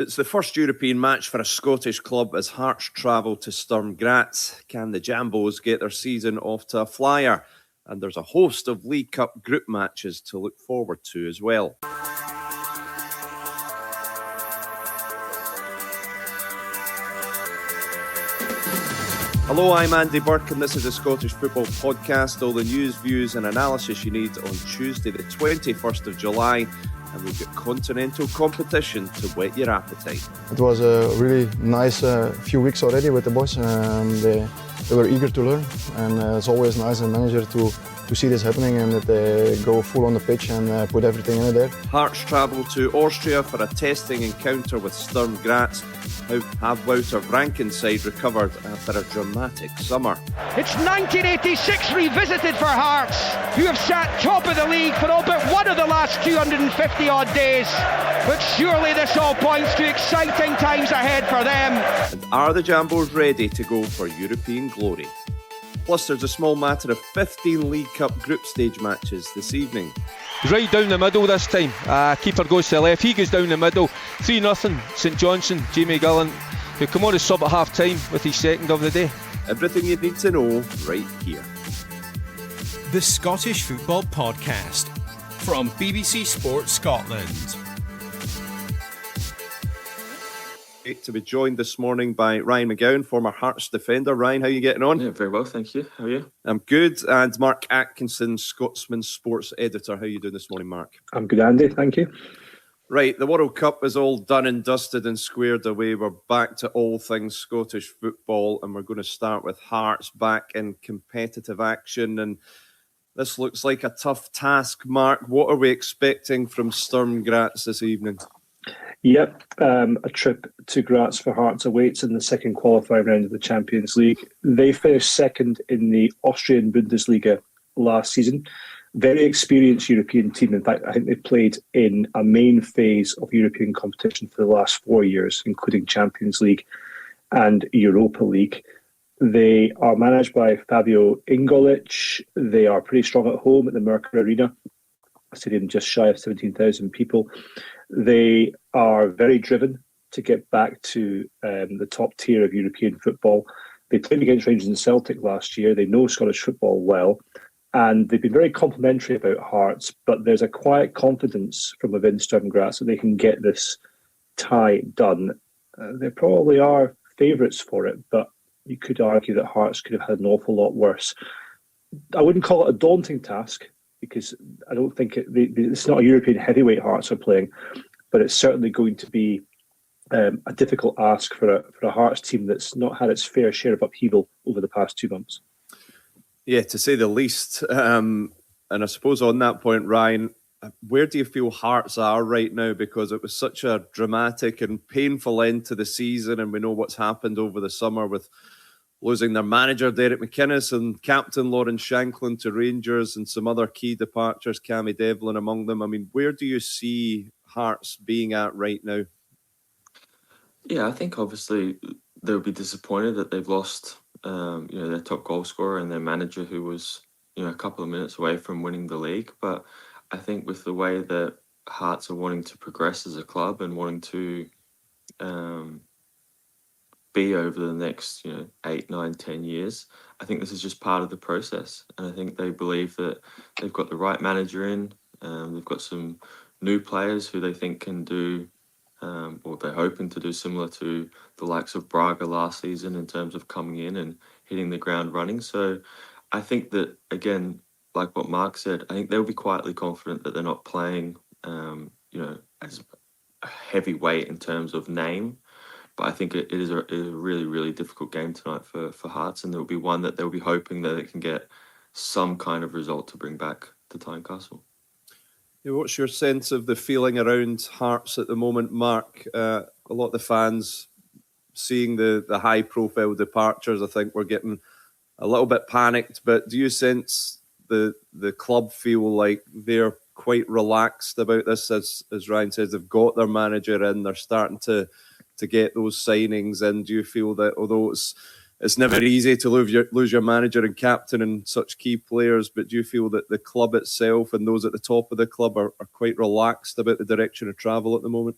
It's the first European match for a Scottish club as Hearts travel to Sturm Graz. Can the Jambos get their season off to a flyer? And there's a host of League Cup group matches to look forward to as well. Hello, I'm Andy Burke and this is the Scottish Football Podcast. All the news, views and analysis you need on Tuesday the 21st of July. And we've got continental competition to whet your appetite. It was a really nice few weeks already with the boys. They were eager to learn, and it's always nice as a manager to see this happening and that they go full on the pitch and put everything in it there. Hearts travel to Austria for a testing encounter with Sturm Graz. How have Wouter Vrancken side recovered after a dramatic summer? It's 1986 revisited for Hearts, who have sat top of the league for all but one of the last 250 odd days. But surely this all points to exciting times ahead for them. And are the Jambos ready to go for European glory? Plus, there's a small matter of 15 League Cup group stage matches this evening. Right down the middle this time. Keeper goes to the left, he goes down the middle. 3-0, St Johnstone, Jamie Gillan, who come on to sub at half time with his second of the day. Everything you need to know right here. The Scottish Football Podcast from BBC Sports Scotland. Great to be joined this morning by Ryan McGowan, former Hearts defender. Ryan, how are you getting on? Yeah, very well, thank you. How are you? I'm good. And Mark Atkinson, Scotsman sports editor. How are you doing this morning, Mark? I'm good, Andy. Thank you. Right, the World Cup is all done and dusted and squared away. We're back to all things Scottish football, and we're going to start with Hearts back in competitive action. And this looks like a tough task, Mark. What are we expecting from Sturm Graz this evening? Yep, a trip to Graz for Hearts awaits in the second qualifying round of the Champions League. They finished second in the Austrian Bundesliga last season. Very experienced European team. In fact, I think they played in a main phase of European competition for the last 4 years, including Champions League and Europa League. They are managed by Fabio Ingolic. They are pretty strong at home at the Merkur Arena, a stadium just shy of 17,000 people. They are very driven to get back to the top tier of European football. They played against Rangers and Celtic last year. They know Scottish football well. And they've been very complimentary about Hearts, but there's a quiet confidence from within Sturm Graz that they can get this tie done. They probably are favourites for it, but you could argue that Hearts could have had an awful lot worse. I wouldn't call it a daunting task, because I don't think it's not a European heavyweight Hearts are playing, but it's certainly going to be a difficult ask for a Hearts team that's not had its fair share of upheaval over the past 2 months. Yeah, to say the least. And I suppose on that point, Ryan, where do you feel Hearts are right now? Because it was such a dramatic and painful end to the season, and we know what's happened over the summer with losing their manager, Derek McInnes, and captain Lawrence Shanklin to Rangers, and some other key departures, Cammy Devlin among them. I mean, where do you see Hearts being at right now? Yeah, I think obviously they'll be disappointed that they've lost their top goal scorer and their manager, who was a couple of minutes away from winning the league. But I think with the way that Hearts are wanting to progress as a club and wanting to be over the next 8, 9, 10 years, I think this is just part of the process. And I think they believe that they've got the right manager in. They've got some new players who they think can do, or they're hoping to do, similar to the likes of Braga last season in terms of coming in and hitting the ground running. So I think that, again, like what Mark said, I think they'll be quietly confident that they're not playing as a heavyweight in terms of name. But I think it is a really, really difficult game tonight for Hearts, and there will be one that they'll be hoping that it can get some kind of result to bring back to Tynecastle. Yeah, what's your sense of the feeling around Hearts at the moment, Mark? A lot of the fans seeing the high-profile departures, I think we're getting a little bit panicked. But do you sense the club feel like they're quite relaxed about this? As Ryan says, they've got their manager in, they're starting to get those signings in. Do you feel that, although it's never easy to lose your manager and captain and such key players, but do you feel that the club itself and those at the top of the club are quite relaxed about the direction of travel at the moment?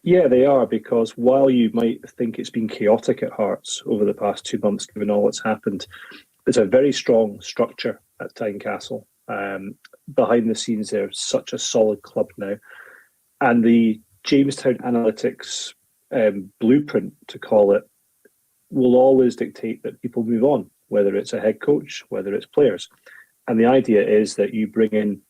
Yeah, they are, because while you might think it's been chaotic at Hearts over the past 2 months, given all that's happened, there's a very strong structure at Tynecastle. Behind the scenes, they're such a solid club now. And the Jamestown Analytics blueprint, to call it, will always dictate that people move on, whether it's a head coach, whether it's players. And the idea is that you bring in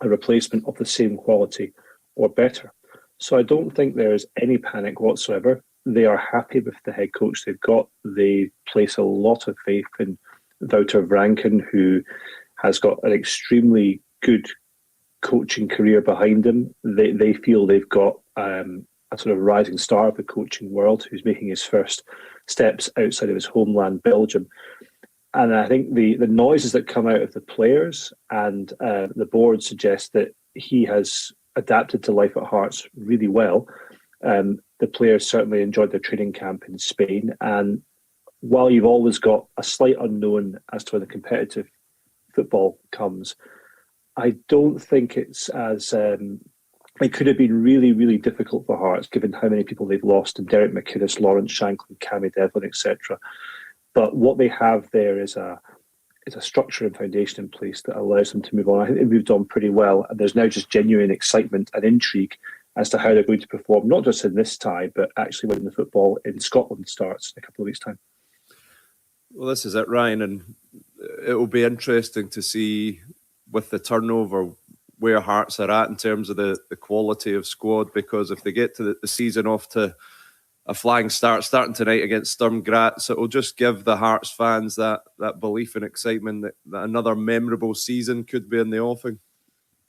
a replacement of the same quality or better. So I don't think there is any panic whatsoever. They are happy with the head coach they've got. They place a lot of faith in Wouter Vrancken, who has got an extremely good coaching career behind him. They feel they've got a sort of rising star of the coaching world who's making his first steps outside of his homeland, Belgium. And I think the noises that come out of the players and the board suggest that he has adapted to life at Hearts really well. The players certainly enjoyed their training camp in Spain. And while you've always got a slight unknown as to when the competitive football comes, I don't think it's as... it could have been really, really difficult for Hearts, given how many people they've lost, and Derek McInnes, Lawrence Shanklin, Cammy Devlin, etc. But what they have there is a structure and foundation in place that allows them to move on. I think they've moved on pretty well, and there's now just genuine excitement and intrigue as to how they're going to perform, not just in this tie, but actually when the football in Scotland starts in a couple of weeks' time. Well, this is it, Ryan, and it will be interesting to see with the turnover where Hearts are at in terms of the quality of squad, because if they get to the season off to a flying start, starting tonight against Sturm Graz, it will just give the Hearts fans that belief and excitement that another memorable season could be in the offing.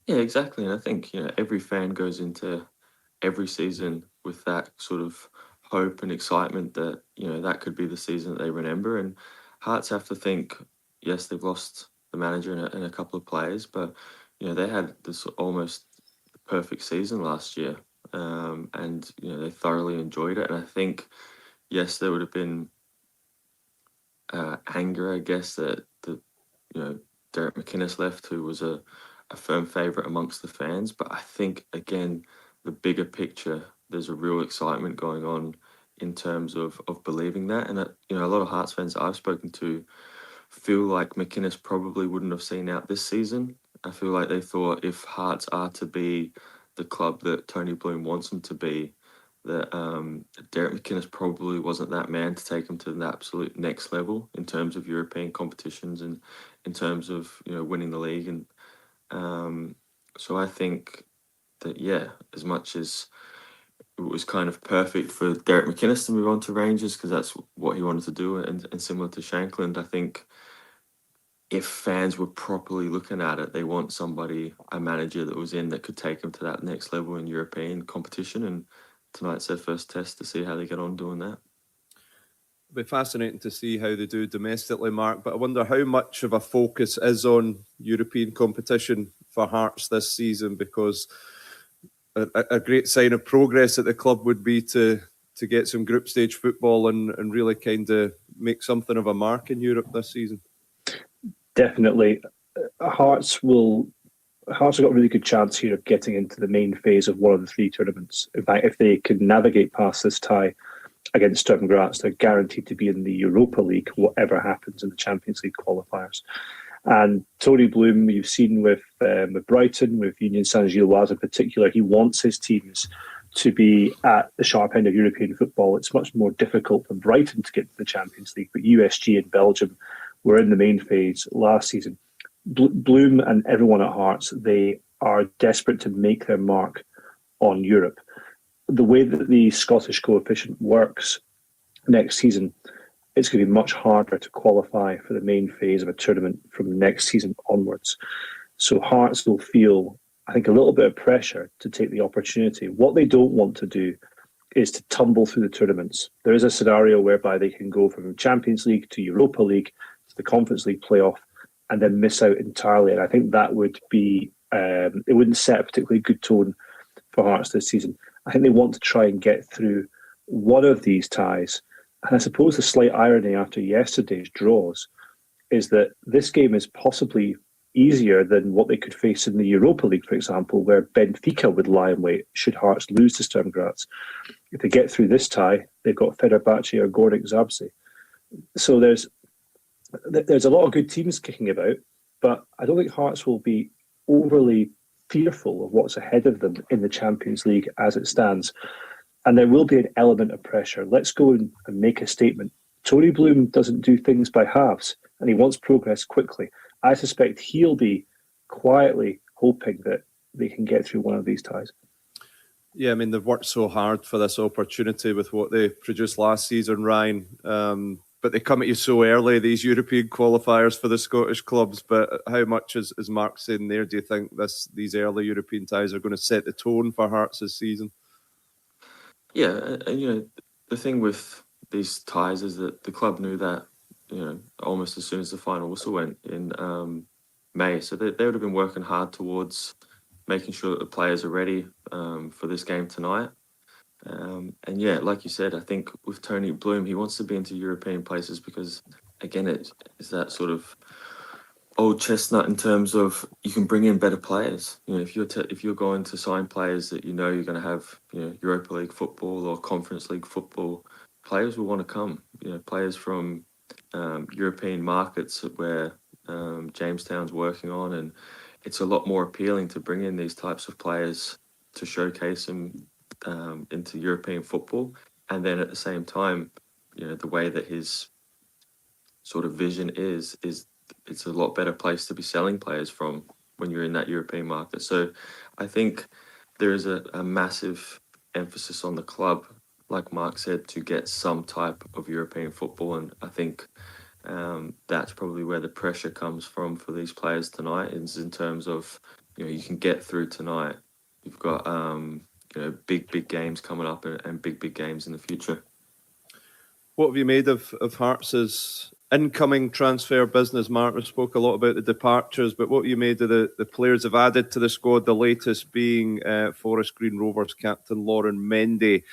Yeah, exactly. And I think, every fan goes into every season with that sort of hope and excitement that, that could be the season that they remember. And Hearts have to think, yes, they've lost the manager and a couple of players, but, they had this almost perfect season last year. And they thoroughly enjoyed it. And I think, yes, there would have been anger, I guess, that Derek McInnes left, who was a firm favourite amongst the fans. But I think, again, the bigger picture, there's a real excitement going on in terms of believing that. And a lot of Hearts fans I've spoken to feel like McInnes probably wouldn't have seen out this season. I feel like they thought if Hearts are to be the club that Tony Bloom wants them to be, that Derek McInnes probably wasn't that man to take them to the absolute next level in terms of European competitions and in terms of winning the league. And so I think that, as much as it was kind of perfect for Derek McInnes to move on to Rangers because that's what he wanted to do, and similar to Shankland, I think if fans were properly looking at it, they want a manager that was in that could take them to that next level in European competition. And tonight's their first test to see how they get on doing that. It'll be fascinating to see how they do domestically, Mark, but I wonder how much of a focus is on European competition for Hearts this season, because a great sign of progress at the club would be to get some group stage football and really kind of make something of a mark in Europe this season. Definitely. Hearts have got a really good chance here of getting into the main phase of one of the three tournaments. In fact, if they can navigate past this tie against Sturm Graz, they're guaranteed to be in the Europa League, whatever happens in the Champions League qualifiers. And Tony Bloom, you've seen with Brighton, with Union Saint-Gilloise in particular, he wants his teams to be at the sharp end of European football. It's much more difficult for Brighton to get to the Champions League, but USG and Belgium were in the main phase last season. Bloom and everyone at Hearts, they are desperate to make their mark on Europe. The way that the Scottish coefficient works next season, it's going to be much harder to qualify for the main phase of a tournament from next season onwards. So Hearts will feel, I think, a little bit of pressure to take the opportunity. What they don't want to do is to tumble through the tournaments. There is a scenario whereby they can go from Champions League to Europa League to the Conference League playoff and then miss out entirely. And I think that would be, it wouldn't set a particularly good tone for Hearts this season. I think they want to try and get through one of these ties. And I suppose the slight irony after yesterday's draws is that this game is possibly easier than what they could face in the Europa League, for example, where Benfica would lie in wait should Hearts lose to Sturm Graz. If they get through this tie, they've got Fenerbahce or Górnik Zabrze. So there's a lot of good teams kicking about, but I don't think Hearts will be overly fearful of what's ahead of them in the Champions League as it stands. And there will be an element of pressure. Let's go and make a statement. Tony Bloom doesn't do things by halves, and he wants progress quickly. I suspect he'll be quietly hoping that they can get through one of these ties. Yeah, I mean, they've worked so hard for this opportunity with what they produced last season, Ryan. But they come at you so early, these European qualifiers for the Scottish clubs. But how much, as Mark saying there, do you think these early European ties are going to set the tone for Hearts this season? Yeah, and the thing with these ties is that the club knew that, almost as soon as the final whistle went in May. So they would have been working hard towards making sure that the players are ready for this game tonight. And yeah, like you said, I think with Tony Bloom, he wants to be into European places because, again, it's that sort of old chestnut in terms of you can bring in better players. If you're going to sign players that you're going to have, Europa League football or Conference League football, players will want to come. Players from European markets where Jamestown's working on, and it's a lot more appealing to bring in these types of players to showcase them into European football. And then at the same time, the way that his sort of vision is it's a lot better place to be selling players from when you're in that European market. So I think there is a massive emphasis on the club, like Mark said, to get some type of European football. And I think that's probably where the pressure comes from for these players tonight, is in terms of, you can get through tonight. You've got, big games coming up and big games in the future. What have you made of Hearts' incoming transfer business, Mark? We spoke a lot about the departures, but what have you made of the players have added to the squad, the latest being Forest Green Rovers captain Lauren Mendy,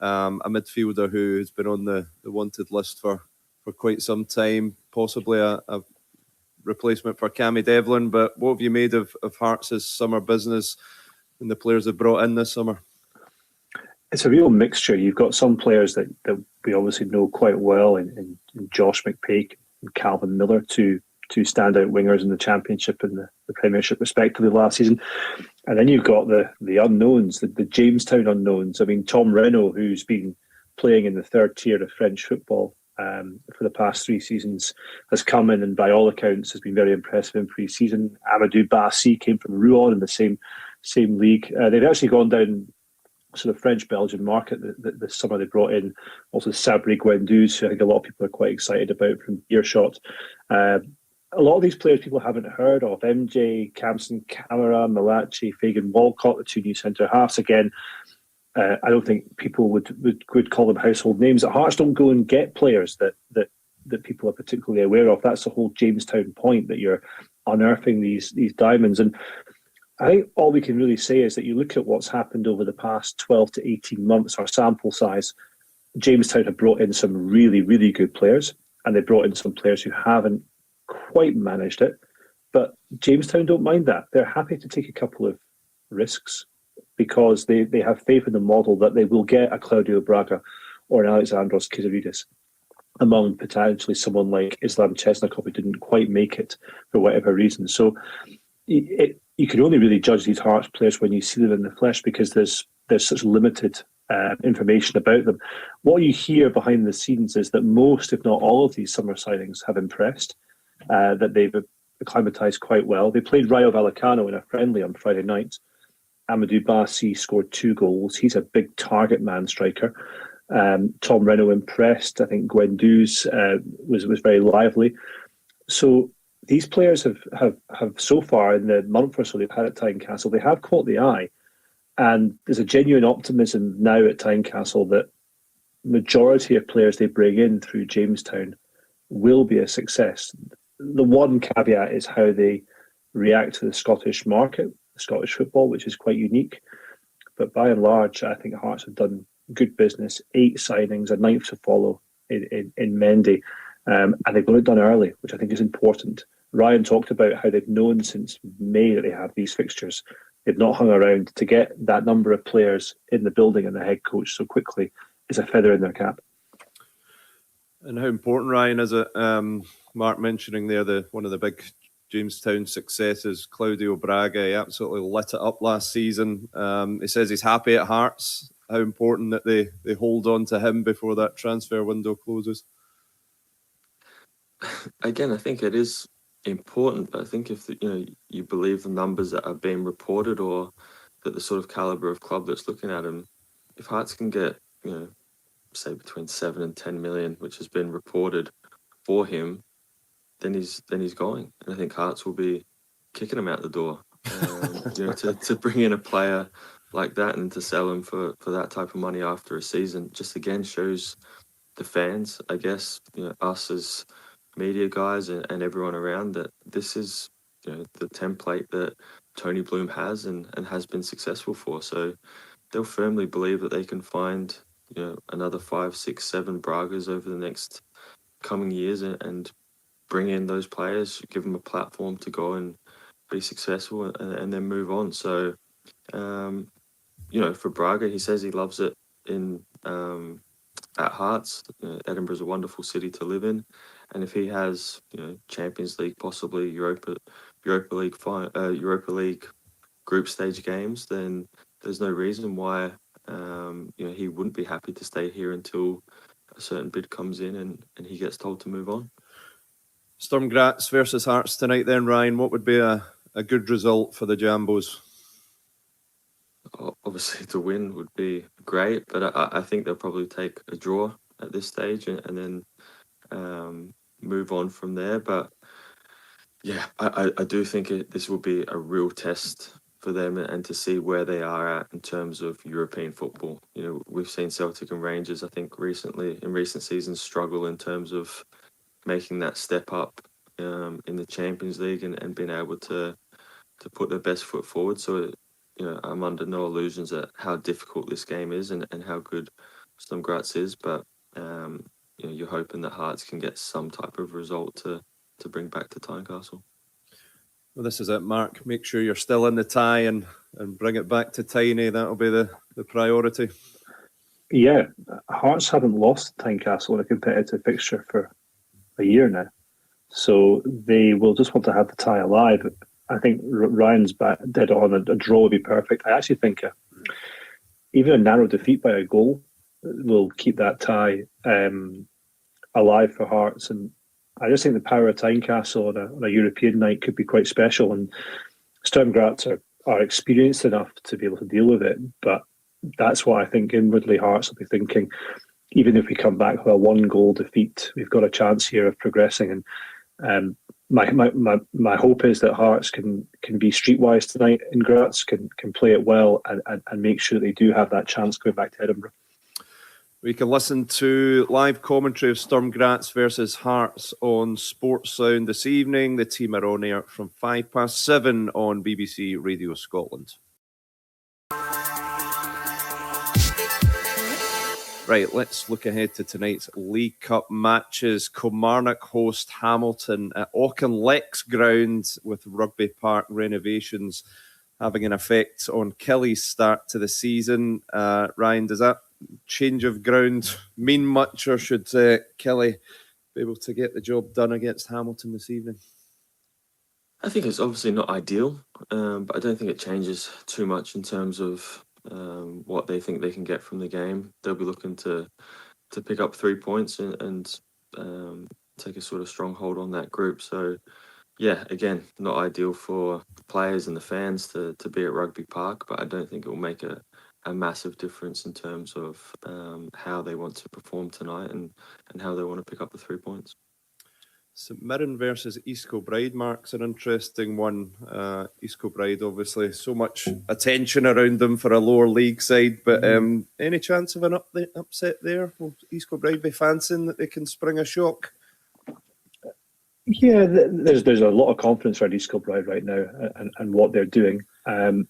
a midfielder who has been on the wanted list for quite some time, possibly a replacement for Cammy Devlin. But what have you made of Hearts' summer business and the players they've brought in this summer? It's a real mixture. You've got some players that we obviously know quite well, in Josh McPake and Calvin Miller, two standout wingers in the Championship and the Premiership respectively last season. And then you've got the unknowns, the Jamestown unknowns. I mean, Tom Renault, who's been playing in the third tier of French football for the past 3 seasons, has come in and by all accounts has been very impressive in pre-season. Amadou Bassi came from Rouen in the same league. They've actually gone down sort of French-Belgian market this summer. They brought in also Sabri Guendouzi, who I think a lot of people are quite excited about from Earshot. A lot of these players people haven't heard of. MJ, Kamson, Camara, Malachi, Fagan Walcott, the 2 new centre-halves. Again, I don't think people would call them household names. At Hearts don't go and get players that people are particularly aware of. That's the whole Jamestown point, that you're unearthing these diamonds. And I think all we can really say is that you look at what's happened over the past 12 to 18 months, our sample size, Jamestown have brought in some really, really good players, and they brought in some players who haven't quite managed it. But Jamestown don't mind that. They're happy to take a couple of risks because they have faith in the model that they will get a Claudio Braga or an Alexandros Kizaridis among potentially someone like Islam Chesnikov, who didn't quite make it for whatever reason. So you can only really judge these Hearts players when you see them in the flesh, because there's such limited information about them. What you hear behind the scenes is that most, if not all, of these summer signings have impressed, that they've acclimatised quite well. They played Rayo Vallecano in a friendly on Friday night. Amadou Bassi scored 2 goals. He's a big target man striker. Tom Renault impressed. I think Guendouzi was very lively. So these players have so far, in the month or so they've had at Tynecastle, they have caught the eye. And there's a genuine optimism now at Tynecastle that majority of players they bring in through Jamestown will be a success. The one caveat is how they react to the Scottish market, the Scottish football, which is quite unique. But by and large, I think Hearts have done good business. 8 signings, a 9th to follow in Mendy. And they've got it done early, which I think is important. Ryan talked about how they've known since May that they have these fixtures. They've not hung around. To get that number of players in the building and the head coach so quickly is a feather in their cap. And how important, Ryan, is it? Mark mentioning there one of the big Jamestown successes, Claudio Braga. He absolutely lit it up last season. He says he's happy at Hearts. How important that they hold on to him before that transfer window closes. Again, I think it is important, but I think if you believe the numbers that are being reported, or that the sort of caliber of club that's looking at him, if Hearts can get say between 7 and 10 million, which has been reported for him, then he's going, and I think Hearts will be kicking him out the door. To bring in a player like that and to sell him for that type of money after a season, just again shows the fans, I guess, us as media guys and everyone around, that this is the template that Tony Bloom has and has been successful for. So they'll firmly believe that they can find another 5, 6, 7 Bragas over the next coming years and bring in those players, give them a platform to go and be successful and then move on. So for Braga, he says he loves it in at Hearts. Edinburgh's a wonderful city to live in, and if he has Champions League, possibly Europa League group stage games, then there's no reason why he wouldn't be happy to stay here until a certain bid comes in and he gets told to move on. Sturm Graz versus Hearts tonight then, Ryan. What would be a good result for the Jambos? Obviously, to win would be great, but I think they'll probably take a draw at this stage and then move on from there. But yeah, I do think this will be a real test for them and to see where they are at in terms of European football. We've seen Celtic and Rangers, I think, in recent seasons struggle in terms of making that step up in the Champions League and being able to put their best foot forward. So I'm under no illusions at how difficult this game is and how good Sturm Graz is, but you're hoping that Hearts can get some type of result to bring back to Tynecastle. Well, this is it, Mark. Make sure you're still in the tie and bring it back to Tiny. That'll be the priority. Yeah, Hearts haven't lost Tynecastle in a competitive fixture for a year now, so they will just want to have the tie alive. I think Ryan's dead on. A draw would be perfect. I actually think even a narrow defeat by a goal will keep that tie alive for Hearts. And I just think the power of Tynecastle on a European night could be quite special. And Sturm Graz are experienced enough to be able to deal with it. But that's what I think inwardly Hearts will be thinking. Even if we come back with a 1-goal defeat, we've got a chance here of progressing. And my hope is that Hearts can be streetwise tonight in Graz, can play it well and make sure they do have that chance going back to Edinburgh. We can listen to live commentary of Sturm Graz versus Hearts on Sports Sound this evening. The team are on air from 7:05 on BBC Radio Scotland. Right, let's look ahead to tonight's League Cup matches. Kilmarnock host Hamilton at Auchinleck's ground, with Rugby Park renovations having an effect on Killy's start to the season. Ryan, does that change of ground mean much, or should Killy be able to get the job done against Hamilton this evening? I think it's obviously not ideal, but I don't think it changes too much in terms of what they think they can get from the game. They'll be looking to pick up 3 points and take a sort of stronghold on that group. So, yeah, again, not ideal for the players and the fans to be at Rugby Park, but I don't think it will make a massive difference in terms of how they want to perform tonight and how they want to pick up the 3 points. St Mirren versus East Kilbride, Mark's an interesting one. East Kilbride, obviously, so much attention around them for a lower league side, but any chance of an upset there? Will East Kilbride be fancying that they can spring a shock? Yeah, there's a lot of confidence around East Kilbride right now and what they're doing. And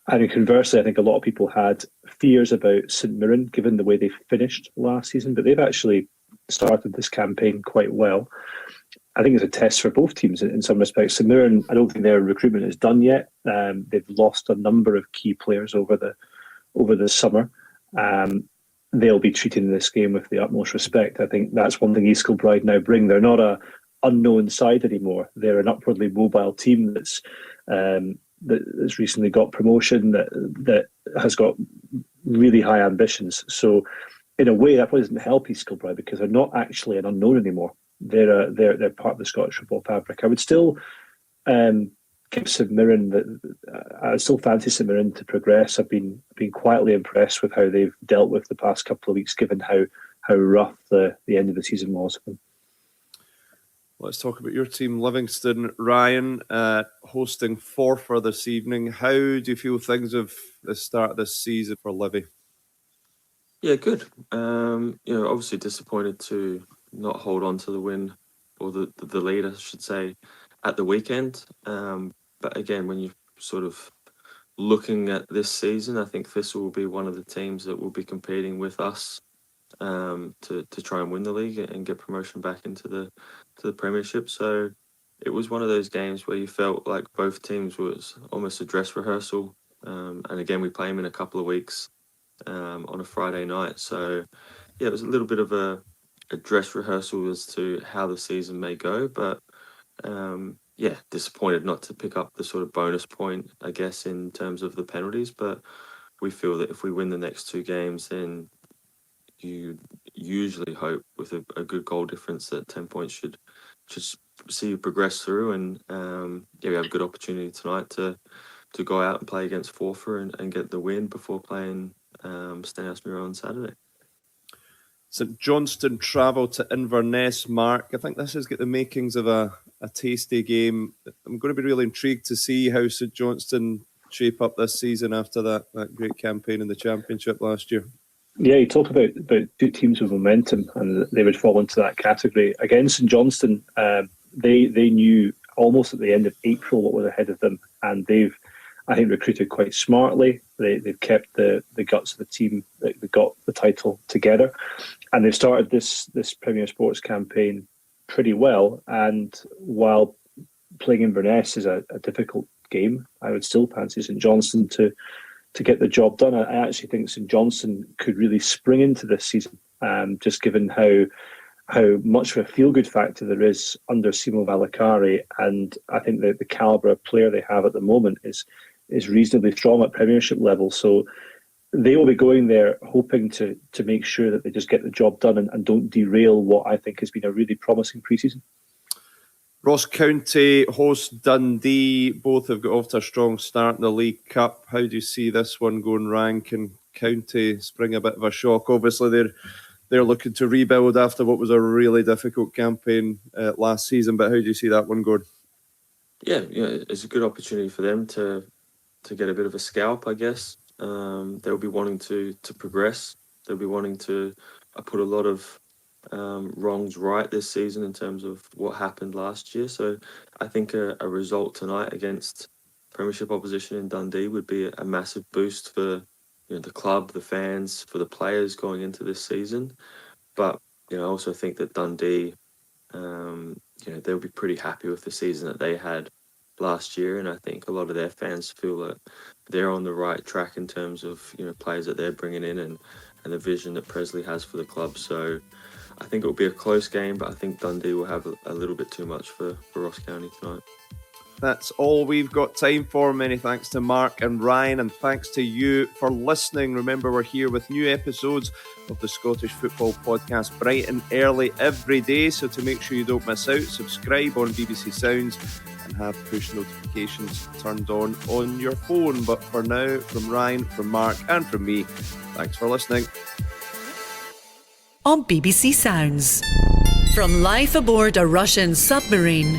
conversely, I think a lot of people had fears about St Mirren, given the way they finished last season, but they've actually started this campaign quite well. I think it's a test for both teams in some respects. St Mirren, I don't think their recruitment is done yet. They've lost a number of key players over the summer. They'll be treating this game with the utmost respect. I think that's one thing East Kilbride now bring. They're not a unknown side anymore. They're an upwardly mobile team that's recently got promotion, that has got really high ambitions. So in a way, that probably doesn't help East Kilbride because they're not actually an unknown anymore. They're part of the Scottish football fabric. I would still give St Mirren I still fancy St Mirren to progress. I've been quietly impressed with how they've dealt with the past couple of weeks, given how rough the end of the season was for them. Let's talk about your team, Livingston. Ryan, hosting Forfar this evening. How do you feel things have the start of this season for Livy? Yeah, good. Obviously disappointed to not hold on to the win, or the lead, I should say, at the weekend. But again, when you're sort of looking at this season, I think Thistle will be one of the teams that will be competing with us to try and win the league and get promotion back into the Premiership. So it was one of those games where you felt like both teams was almost a dress rehearsal. And again, we play them in a couple of weeks on a Friday night. So yeah, it was a little bit of a dress rehearsal as to how the season may go. But disappointed not to pick up the sort of bonus point, I guess, in terms of the penalties. But we feel that if we win the next two games, then you usually hope with a good goal difference that 10 points should just see you progress through. And we have a good opportunity tonight to go out and play against Forfar and get the win before playing Stenhouse Muir on Saturday. St Johnstone travel to Inverness. Mark, I think this has got the makings of a tasty game. I'm going to be really intrigued to see how St Johnstone shape up this season after that great campaign in the Championship last year. Yeah, you talk about two teams with momentum, and they would fall into that category. Against St Johnstone, they knew almost at the end of April what was ahead of them, and they've, I think, recruited quite smartly. They've kept the guts of the team that got the title together, and they've started this Premier Sports campaign pretty well. And while playing Inverness is a difficult game, I would still fancy St Johnstone to get the job done. I actually think St Johnstone could really spring into this season, just given how much of a feel-good factor there is under Simo Valakari, and I think that the calibre of player they have at the moment is reasonably strong at Premiership level. So they will be going there hoping to make sure that they just get the job done and don't derail what I think has been a really promising pre-season. Ross County host Dundee. Both have got off to a strong start in the League Cup. How do you see this one going, Ryan? Can County spring a bit of a shock? Obviously, they're looking to rebuild after what was a really difficult campaign last season. But how do you see that one going? Yeah, it's a good opportunity for them to get a bit of a scalp, I guess. They'll be wanting to progress. They'll be wanting to put a lot of wrongs right this season in terms of what happened last year. So I think a result tonight against Premiership opposition in Dundee would be a massive boost for the club, the fans, for the players going into this season. But I also think that Dundee, they'll be pretty happy with the season that they had last year, and I think a lot of their fans feel that they're on the right track in terms of players that they're bringing in and the vision that Presley has for the club. So I think it will be a close game, but I think Dundee will have a little bit too much for Ross County tonight. That's all we've got time for. Many thanks to Mark and Ryan, and thanks to you for listening. Remember, we're here with new episodes of the Scottish Football Podcast bright and early every day, so to make sure you don't miss out, subscribe on BBC Sounds and have push notifications turned on your phone. But for now, from Ryan, from Mark and from me, thanks for listening. On BBC Sounds. From life aboard a Russian submarine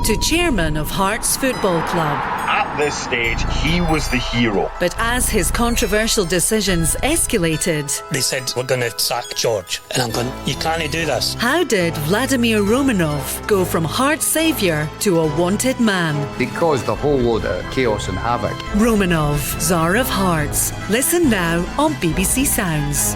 to chairman of Hearts Football Club. At this stage, he was the hero. But as his controversial decisions escalated... They said, we're going to sack George. And I'm going, you can't do this. How did Vladimir Romanov go from Hearts saviour to a wanted man? It caused a whole load of chaos and havoc. Romanov, Tsar of Hearts. Listen now on BBC Sounds.